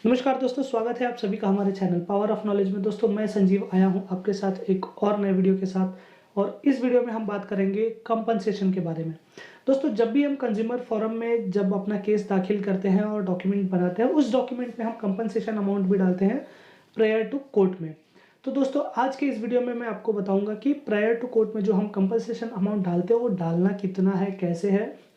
नमस्कार दोस्तों, स्वागत है आप सभी का हमारे चैनल पावर ऑफ नॉलेज में। दोस्तों मैं संजीव आया हूं आपके साथ एक और नए वीडियो के साथ, और इस वीडियो में हम बात करेंगे कंपनसेशन के बारे में। दोस्तों जब भी हम कंज्यूमर फोरम में जब अपना केस दाखिल करते हैं और डॉक्यूमेंट बनाते हैं, उस डॉक्यूमेंट में हम कंपनसेशन अमाउंट भी डालते हैं प्रायर टू कोर्ट में। तो दोस्तों आज के इस वीडियो में मैं आपको बताऊंगा कि प्रायर टू कोर्ट में जो हम कंपनसेशन अमाउंट डालते हैं वो डालना कितना है, कैसे है,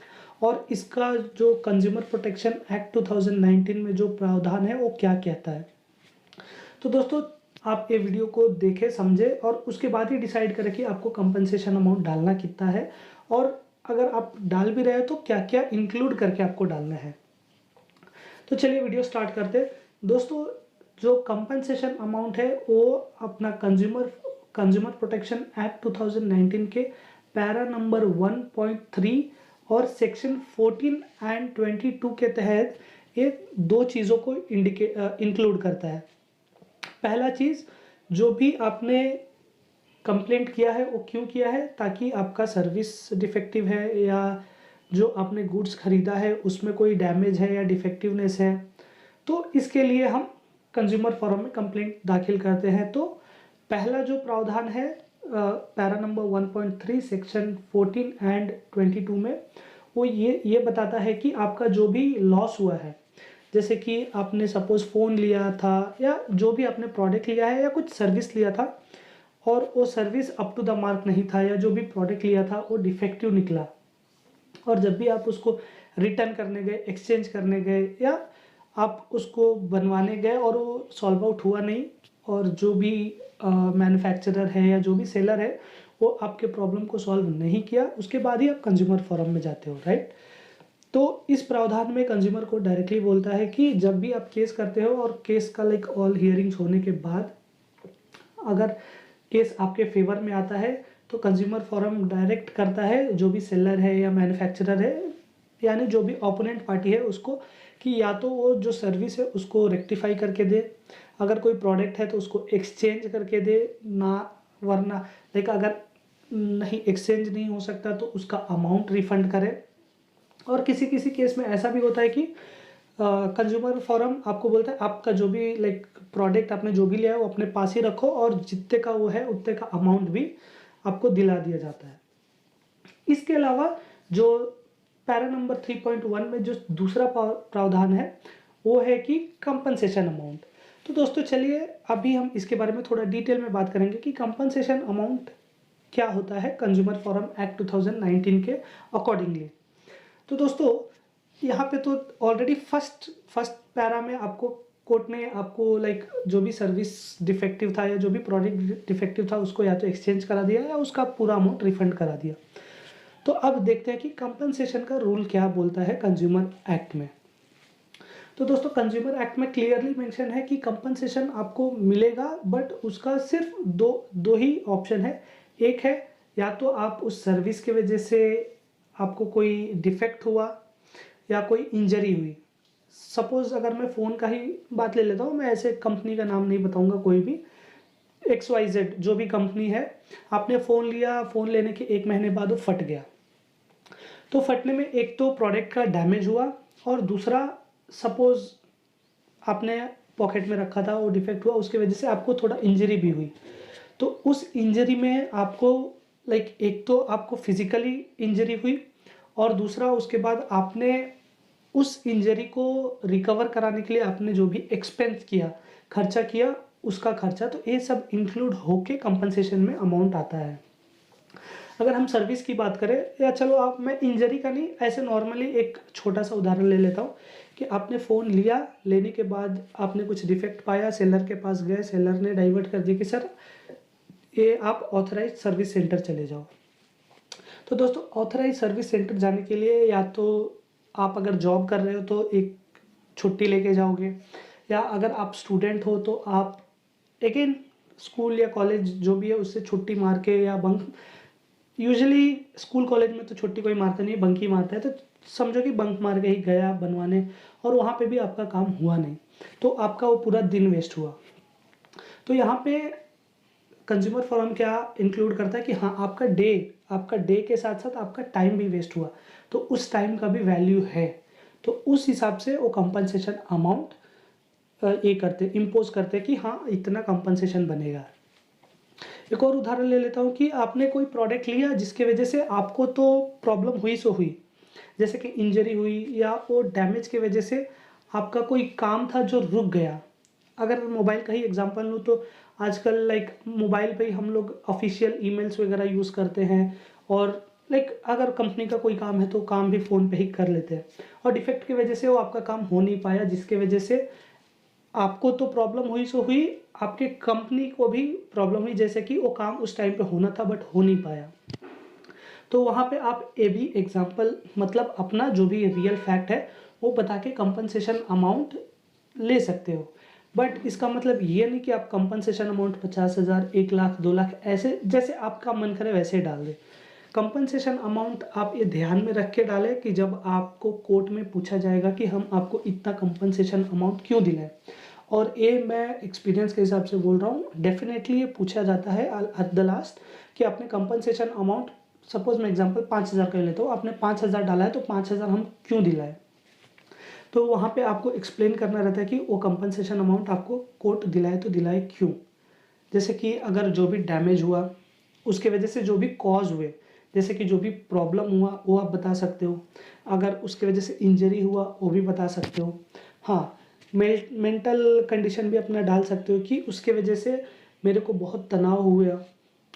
और इसका जो कंज्यूमर प्रोटेक्शन एक्ट 2019 में जो प्रावधान है वो क्या कहता है। तो दोस्तों आप ये वीडियो को देखें, समझें और उसके बाद ही डिसाइड करें कि आपको कंपनसेशन अमाउंट डालना कितना है, और अगर आप डाल भी रहे हो तो क्या क्या इंक्लूड करके आपको डालना है। तो चलिए वीडियो स्टार्ट करते हैं। दोस्तों जो कंपनसेशन अमाउंट है वो अपना कंज्यूमर प्रोटेक्शन एक्ट 2019 के पैरा नंबर 1.3 और सेक्शन 14 एंड 22 के तहत ये दो चीज़ों को इंक्लूड करता है। पहला चीज़, जो भी आपने कंप्लेंट किया है वो क्यों किया है, ताकि आपका सर्विस डिफेक्टिव है या जो आपने गुड्स खरीदा है उसमें कोई डैमेज है या डिफेक्टिवनेस है, तो इसके लिए हम कंज्यूमर फोरम में कंप्लेंट दाखिल करते हैं। तो पहला जो प्रावधान है पैरा नंबर 1.3 सेक्शन 14 एंड 22 में, वो ये बताता है कि आपका जो भी लॉस हुआ है, जैसे कि आपने सपोज फ़ोन लिया था या जो भी आपने प्रोडक्ट लिया है या कुछ सर्विस लिया था और वो service up to the mark नहीं था, या जो भी प्रोडक्ट लिया था वो डिफेक्टिव निकला, और जब भी आप उसको रिटर्न करने गए, एक्सचेंज करने गए, या आप उसको बनवाने गए और वो सॉल्व आउट हुआ नहीं, और जो भी मैन्युफैक्चरर है या जो भी सेलर है वो आपके प्रॉब्लम को सॉल्व नहीं किया, उसके बाद ही आप कंज्यूमर फोरम में जाते हो, राइट। तो इस प्रावधान में कंज्यूमर को डायरेक्टली बोलता है कि जब भी आप केस करते हो और केस का लाइक ऑल हियरिंग्स होने के बाद अगर केस आपके फेवर में आता है तो कंज्यूमर फोरम डायरेक्ट करता है जो भी सेलर है या मैन्युफैक्चरर है, यानी जो भी ओपोनेंट पार्टी है उसको, कि या तो वो जो सर्विस है उसको रेक्टिफाई करके दे, अगर कोई प्रोडक्ट है तो उसको एक्सचेंज करके दे ना, वरना लाइक अगर नहीं एक्सचेंज नहीं हो सकता तो उसका अमाउंट रिफंड करे। और किसी किसी केस में ऐसा भी होता है कि कंज्यूमर फोरम आपको बोलता है आपका जो भी लाइक प्रोडक्ट आपने जो भी लिया है वो अपने पास ही रखो, और जितने का वो है उतने का अमाउंट भी आपको दिला दिया जाता है। इसके अलावा जो पैरा नंबर 3.1 में जो दूसरा प्रावधान है वो है कि कंपनसेशन अमाउंट। तो दोस्तों चलिए अभी हम इसके बारे में थोड़ा डिटेल में बात करेंगे कि कंपनसेशन अमाउंट क्या होता है कंज्यूमर फोरम एक्ट 2019 के अकॉर्डिंगली। तो दोस्तों यहाँ पे तो ऑलरेडी फर्स्ट पैरा में आपको कोर्ट ने आपको लाइक जो भी सर्विस डिफेक्टिव था या जो भी प्रोडक्ट डिफेक्टिव था उसको या तो एक्सचेंज करा दिया या उसका पूरा अमाउंट रिफंड करा दिया। तो अब देखते हैं कि कंपनसेशन का रूल क्या बोलता है कंज्यूमर एक्ट में। तो दोस्तों कंज्यूमर एक्ट में क्लियरली मेंशन है कि कंपनसेशन आपको मिलेगा, बट उसका सिर्फ दो ही ऑप्शन है। एक है या तो आप उस सर्विस की वजह से आपको कोई डिफेक्ट हुआ या कोई इंजरी हुई। सपोज अगर मैं फ़ोन का ही बात ले लेता हूँ, मैं ऐसे कंपनी का नाम नहीं बताऊँगा, कोई भी XYZ जो भी कंपनी है, आपने फ़ोन लिया, फ़ोन लेने के 1 महीने बाद वो फट गया। तो फटने में एक तो प्रोडक्ट का डैमेज हुआ, और दूसरा सपोज आपने पॉकेट में रखा था, वो डिफेक्ट हुआ, उसकी वजह से आपको थोड़ा इंजरी भी हुई। तो उस इंजरी में आपको लाइक एक तो आपको फिजिकली इंजरी हुई, और दूसरा उसके बाद आपने उस इंजरी को रिकवर कराने के लिए आपने जो भी एक्सपेंस किया, खर्चा किया, उसका खर्चा, तो ये सब इंक्लूड होके कंपनसेशन में अमाउंट आता है। अगर हम सर्विस की बात करें, या चलो आप, मैं इंजरी का नहीं, ऐसे नॉर्मली एक छोटा सा उदाहरण ले लेता हूँ कि आपने फ़ोन लिया, लेने के बाद आपने कुछ डिफेक्ट पाया, सेलर के पास गए, सेलर ने डाइवर्ट कर दिया कि सर ये आप ऑथराइज सर्विस सेंटर चले जाओ। तो दोस्तों ऑथराइज सर्विस सेंटर जाने के लिए या तो आप अगर जॉब कर रहे हो तो एक छुट्टी लेके जाओगे, या अगर आप स्टूडेंट हो तो आप अगेन स्कूल या कॉलेज जो भी है उससे छुट्टी मार के या बंक, यूजुअली स्कूल कॉलेज में तो छुट्टी कोई मारता नहीं, बंक ही मारता है, तो समझो कि बंक मार के ही गया बनवाने, और वहाँ पे भी आपका काम हुआ नहीं, तो आपका वो पूरा दिन वेस्ट हुआ। तो यहाँ पे कंज्यूमर फोरम क्या इंक्लूड करता है कि हाँ आपका डे के साथ साथ आपका टाइम भी वेस्ट हुआ, तो उस टाइम का भी वैल्यू है, तो उस हिसाब से वो कंपनसेशन अमाउंट ये करते, इम्पोज करते कि हाँ इतना कंपनसेशन बनेगा। एक और उदाहरण ले लेता हूँ कि आपने कोई प्रोडक्ट लिया जिसके वजह से आपको तो प्रॉब्लम हुई सो हुई, जैसे कि इंजरी हुई या वो डैमेज की वजह से आपका कोई काम था जो रुक गया। अगर मोबाइल का ही एग्जांपल लूँ तो आजकल लाइक मोबाइल पे ही हम लोग ऑफिशियल ईमेल्स वगैरह यूज़ करते हैं, और लाइक अगर कंपनी का कोई काम है तो काम भी फ़ोन पे ही कर लेते हैं, और डिफेक्ट की वजह से वो आपका काम हो नहीं पाया, जिसके वजह से आपको तो प्रॉब्लम हुई सो हुई, आपके कंपनी को भी प्रॉब्लम हुई, जैसे कि वो काम उस टाइम पे होना था बट हो नहीं पाया। तो वहाँ पे आप ये भी एग्जांपल मतलब अपना जो भी रियल फैक्ट है वो बता के कंपनसेशन अमाउंट ले सकते हो। बट इसका मतलब ये नहीं कि आप कंपनसेशन अमाउंट 50,000, 1 लाख, 2 लाख ऐसे जैसे आपका मन करे वैसे ही डाल दें। कंपनसेशन अमाउंट आप ये ध्यान में रख के डालें कि जब आपको कोर्ट में पूछा जाएगा कि हम आपको इतना कंपनसेशन अमाउंट क्यों दिलाएं, और ये मैं एक्सपीरियंस के हिसाब से बोल रहा हूँ, डेफिनेटली ये पूछा जाता है एट द लास्ट कि आपने कंपनसेशन अमाउंट, सपोज मैं एग्जांपल 5,000 का लेता हूँ, आपने 5,000 डाला है तो 5,000 हम क्यों दिलाए, तो वहाँ पे आपको एक्सप्लेन करना रहता है कि वो कंपनसेशन अमाउंट आपको कोर्ट दिलाए तो दिलाए क्यों। जैसे कि अगर जो भी डैमेज हुआ उसके वजह से जो भी कॉज हुए, जैसे कि जो भी प्रॉब्लम हुआ वो आप बता सकते हो, अगर उसके वजह से इंजरी हुआ वो भी बता सकते हो। हाँ, मेंटल कंडीशन भी अपना डाल सकते हो कि उसके वजह से मेरे को बहुत तनाव हुआ,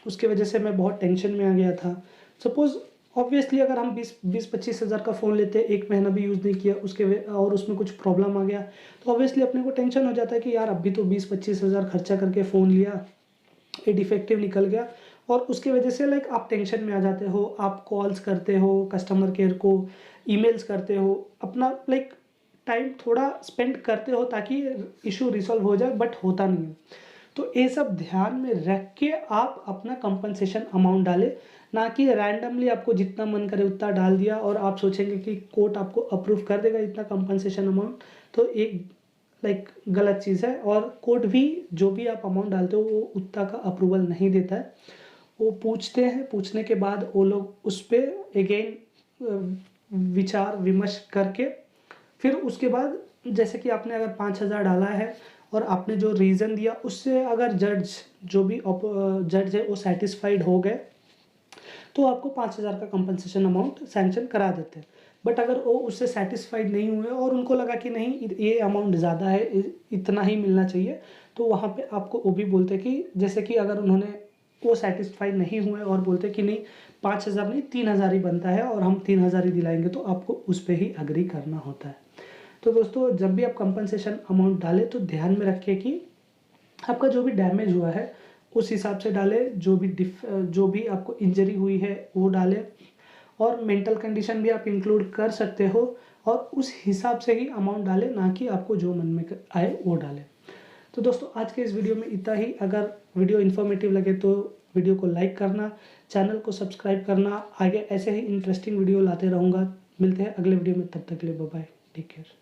उसके वजह से मैं बहुत टेंशन में आ गया था। सपोज़ ऑब्वियसली अगर हम 20-25 हज़ार का फ़ोन लेते हैं, 1 महीना भी यूज़ नहीं किया और उसमें कुछ प्रॉब्लम आ गया, तो ऑब्वियसली अपने को टेंशन हो जाता है कि यार अभी तो 20-25 हज़ार खर्चा करके फ़ोन लिया, ये डिफेक्टिव निकल गया, और उसकी वजह से लाइक आप टेंशन में आ जाते हो, आप कॉल्स करते हो कस्टमर केयर को, ईमेल्स करते हो, अपना लाइक टाइम थोड़ा स्पेंड करते हो ताकि इशू रिसॉल्व हो जाए, बट होता नहीं है। तो ये सब ध्यान में रख के आप अपना कंपनसेशन अमाउंट डालें, ना कि रैंडमली आपको जितना मन करे उतना डाल दिया और आप सोचेंगे कि कोर्ट आपको अप्रूव कर देगा इतना कंपनसेशन अमाउंट, तो एक लाइक गलत चीज़ है। और कोर्ट भी जो भी आप अमाउंट डालते हो वो उतना का अप्रूवल नहीं देता है, वो पूछते हैं, पूछने के बाद वो लोग उस पर अगेन विचार विमर्श करके फिर उसके बाद, जैसे कि आपने अगर 5,000 डाला है और आपने जो रीज़न दिया उससे अगर जो भी जज है वो सेटिस्फाइड हो गए तो आपको 5,000 का कंपनसेशन अमाउंट सैंक्शन करा देते हैं। बट अगर वो उससे सेटिस्फाइड नहीं हुए और उनको लगा कि नहीं ये अमाउंट ज़्यादा है, इतना ही मिलना चाहिए, तो वहाँ पे आपको वो भी बोलते कि जैसे कि अगर उन्होंने वो सेटिस्फाइड नहीं हुए और बोलते कि नहीं 5,000 नहीं 3,000 ही बनता है और हम 3,000 ही दिलाएंगे, तो आपको उस पर ही अग्री करना होता है। तो दोस्तों जब भी आप कंपनसेशन अमाउंट डालें तो ध्यान में रखें कि आपका जो भी डैमेज हुआ है उस हिसाब से डालें, जो भी आपको इंजरी हुई है वो डालें, और मेंटल कंडीशन भी आप इंक्लूड कर सकते हो, और उस हिसाब से ही अमाउंट डालें, ना कि आपको जो मन में आए वो डालें। तो दोस्तों आज के इस वीडियो में इतना ही। अगर वीडियो इन्फॉर्मेटिव लगे तो वीडियो को लाइक करना, चैनल को सब्सक्राइब करना, आगे ऐसे ही इंटरेस्टिंग वीडियो लाते रहूँगा। मिलते हैं अगले वीडियो में, तब तक के लिए बाय बाय, टेक केयर।